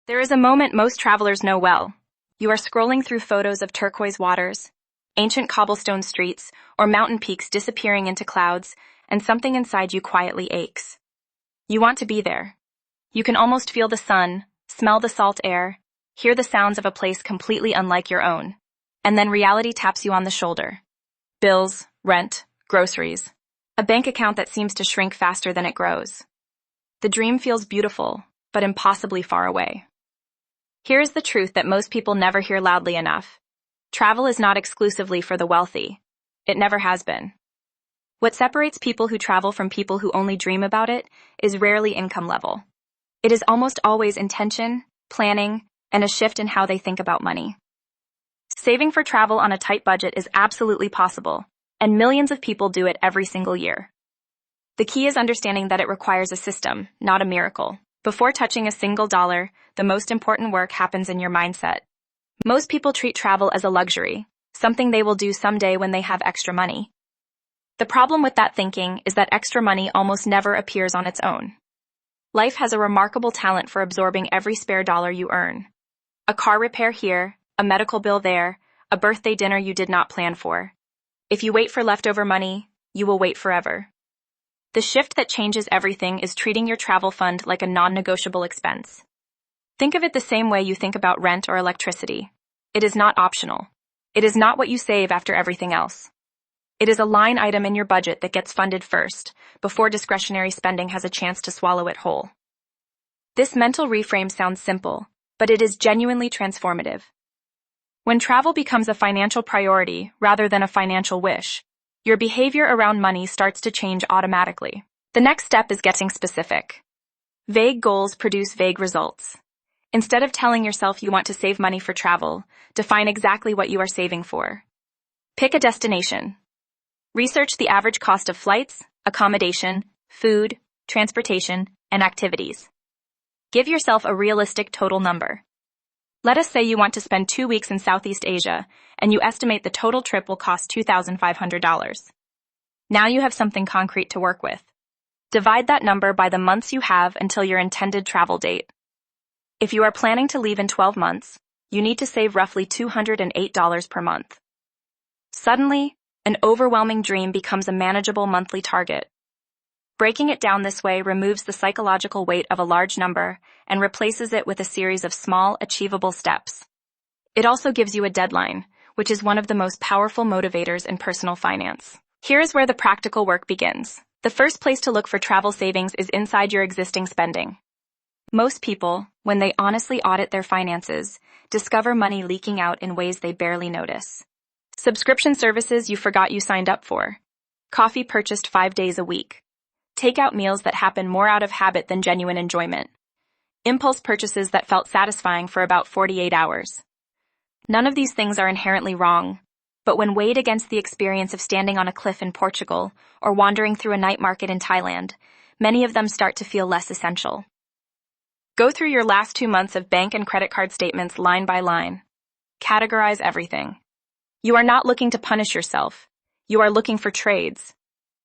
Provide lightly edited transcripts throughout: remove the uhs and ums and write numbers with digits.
There is a moment most travelers know well. You are scrolling through photos of turquoise waters, ancient cobblestone streets, or mountain peaks disappearing into clouds, and something inside you quietly aches. You want to be there. You can almost feel the sun, smell the salt air, hear the sounds of a place completely unlike your own. And then reality taps you on the shoulder. Bills, rent, groceries. A bank account that seems to shrink faster than it grows. The dream feels beautiful, but impossibly far away. Here is the truth that most people never hear loudly enough. Travel is not exclusively for the wealthy. It never has been. What separates people who travel from people who only dream about it is rarely income level. It is almost always intention, planning, and a shift in how they think about money. Saving for travel on a tight budget is absolutely possible, and millions of people do it every single year. The key is understanding that it requires a system, not a miracle. Before touching a single dollar, the most important work happens in your mindset. Most people treat travel as a luxury, something they will do someday when they have extra money. The problem with that thinking is that extra money almost never appears on its own. Life has a remarkable talent for absorbing every spare dollar you earn. A car repair here, a medical bill there, a birthday dinner you did not plan for. If you wait for leftover money, you will wait forever. The shift that changes everything is treating your travel fund like a non-negotiable expense. Think of it the same way you think about rent or electricity. It is not optional. It is not what you save after everything else. It is a line item in your budget that gets funded first, before discretionary spending has a chance to swallow it whole. This mental reframe sounds simple, but it is genuinely transformative. When travel becomes a financial priority rather than a financial wish, your behavior around money starts to change automatically. The next step is getting specific. Vague goals produce vague results. Instead of telling yourself you want to save money for travel, define exactly what you are saving for. Pick a destination. Research the average cost of flights, accommodation, food, transportation, and activities. Give yourself a realistic total number. Let us say you want to spend 2 weeks in Southeast Asia, and you estimate the total trip will cost $2,500. Now you have something concrete to work with. Divide that number by the months you have until your intended travel date. If you are planning to leave in 12 months, you need to save roughly $208 per month. Suddenly, an overwhelming dream becomes a manageable monthly target. Breaking it down this way removes the psychological weight of a large number and replaces it with a series of small, achievable steps. It also gives you a deadline, which is one of the most powerful motivators in personal finance. Here is where the practical work begins. The first place to look for travel savings is inside your existing spending. Most people, when they honestly audit their finances, discover money leaking out in ways they barely notice. Subscription services you forgot you signed up for. Coffee purchased 5 days a week. Takeout meals that happen more out of habit than genuine enjoyment. Impulse purchases that felt satisfying for about 48 hours. None of these things are inherently wrong, but when weighed against the experience of standing on a cliff in Portugal or wandering through a night market in Thailand, many of them start to feel less essential. Go through your last 2 months of bank and credit card statements line by line. Categorize everything. You are not looking to punish yourself. You are looking for trades.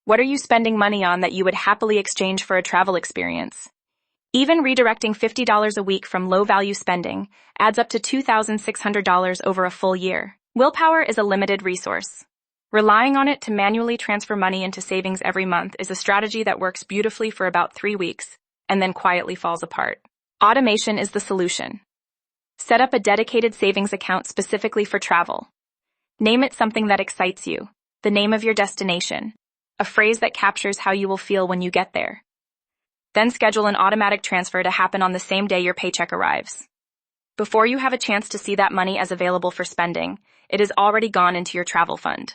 What are you spending money on that you would happily exchange for a travel experience? Even redirecting $50 a week from low-value spending adds up to $2,600 over a full year. Willpower is a limited resource. Relying on it to manually transfer money into savings every month is a strategy that works beautifully for about 3 weeks and then quietly falls apart. Automation is the solution. Set up a dedicated savings account specifically for travel. Name it something that excites you, the name of your destination, a phrase that captures how you will feel when you get there. Then schedule an automatic transfer to happen on the same day your paycheck arrives. Before you have a chance to see that money as available for spending, it is already gone into your travel fund.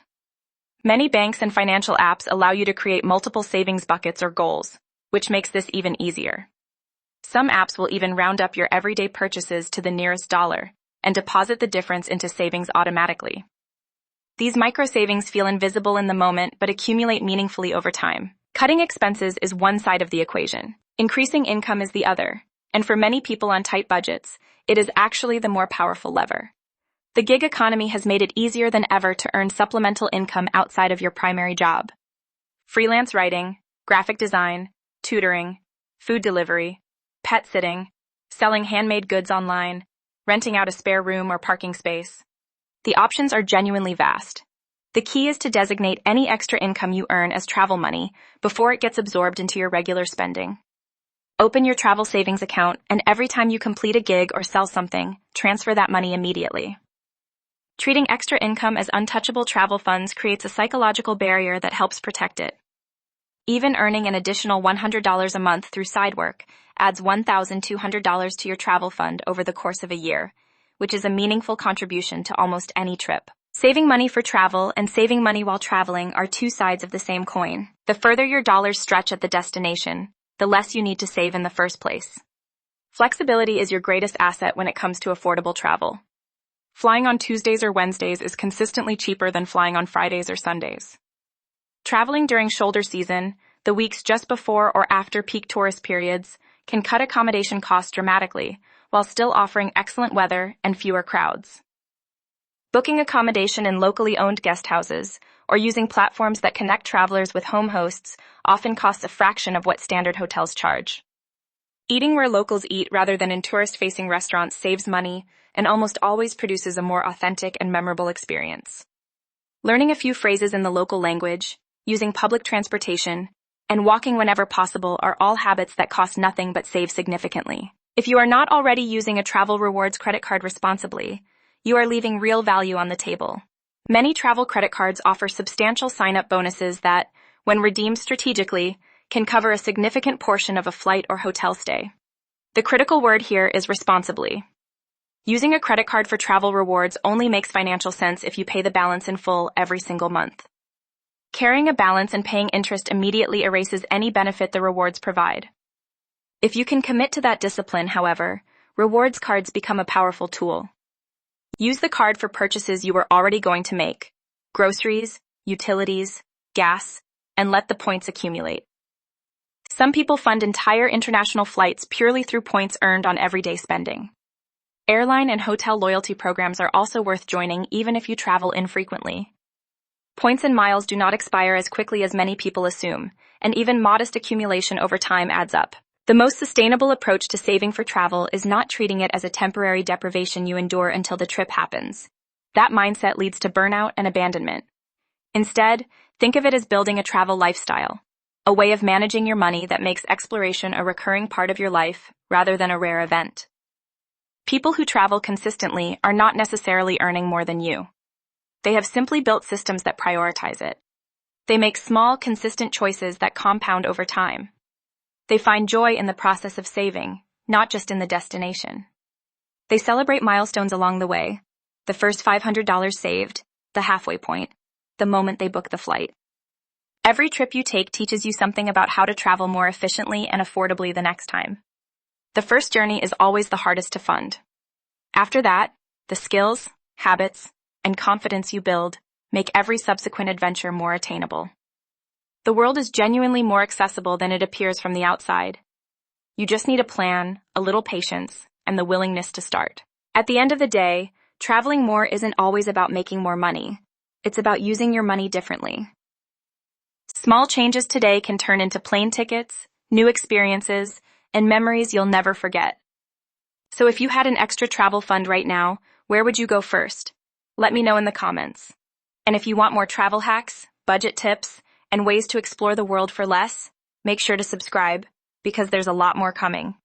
Many banks and financial apps allow you to create multiple savings buckets or goals, which makes this even easier. Some apps will even round up your everyday purchases to the nearest dollar and deposit the difference into savings automatically. These micro-savings feel invisible in the moment but accumulate meaningfully over time. Cutting expenses is one side of the equation. Increasing income is the other, and for many people on tight budgets, it is actually the more powerful lever. The gig economy has made it easier than ever to earn supplemental income outside of your primary job. Freelance writing, graphic design, tutoring, food delivery, pet sitting, selling handmade goods online, renting out a spare room or parking space. The options are genuinely vast. The key is to designate any extra income you earn as travel money before it gets absorbed into your regular spending. Open your travel savings account, and every time you complete a gig or sell something, transfer that money immediately. Treating extra income as untouchable travel funds creates a psychological barrier that helps protect it. Even earning an additional $100 a month through side work adds $1,200 to your travel fund over the course of a year, which is a meaningful contribution to almost any trip. Saving money for travel and saving money while traveling are two sides of the same coin. The further your dollars stretch at the destination, the less you need to save in the first place. Flexibility is your greatest asset when it comes to affordable travel. Flying on Tuesdays or Wednesdays is consistently cheaper than flying on Fridays or Sundays. Traveling during shoulder season, the weeks just before or after peak tourist periods, can cut accommodation costs dramatically while still offering excellent weather and fewer crowds. Booking accommodation in locally owned guest houses or using platforms that connect travelers with home hosts often costs a fraction of what standard hotels charge. Eating where locals eat rather than in tourist-facing restaurants saves money and almost always produces a more authentic and memorable experience. Learning a few phrases in the local language, using public transportation, and walking whenever possible are all habits that cost nothing but save significantly. If you are not already using a travel rewards credit card responsibly, you are leaving real value on the table. Many travel credit cards offer substantial sign-up bonuses that, when redeemed strategically, can cover a significant portion of a flight or hotel stay. The critical word here is responsibly. Using a credit card for travel rewards only makes financial sense if you pay the balance in full every single month. Carrying a balance and paying interest immediately erases any benefit the rewards provide. If you can commit to that discipline, however, rewards cards become a powerful tool. Use the card for purchases you were already going to make, groceries, utilities, gas, and let the points accumulate. Some people fund entire international flights purely through points earned on everyday spending. Airline and hotel loyalty programs are also worth joining even if you travel infrequently. Points and miles do not expire as quickly as many people assume, and even modest accumulation over time adds up. The most sustainable approach to saving for travel is not treating it as a temporary deprivation you endure until the trip happens. That mindset leads to burnout and abandonment. Instead, think of it as building a travel lifestyle, a way of managing your money that makes exploration a recurring part of your life rather than a rare event. People who travel consistently are not necessarily earning more than you. They have simply built systems that prioritize it. They make small, consistent choices that compound over time. They find joy in the process of saving, not just in the destination. They celebrate milestones along the way, the first $500 saved, the halfway point, the moment they book the flight. Every trip you take teaches you something about how to travel more efficiently and affordably the next time. The first journey is always the hardest to fund. After that, the skills, habits, and confidence you build make every subsequent adventure more attainable. The world is genuinely more accessible than it appears from the outside. You just need a plan, a little patience, and the willingness to start. At the end of the day, traveling more isn't always about making more money. It's about using your money differently. Small changes today can turn into plane tickets, new experiences, and memories you'll never forget. So if you had an extra travel fund right now, where would you go first? Let me know in the comments. And if you want more travel hacks, budget tips, and ways to explore the world for less, make sure to subscribe, because there's a lot more coming.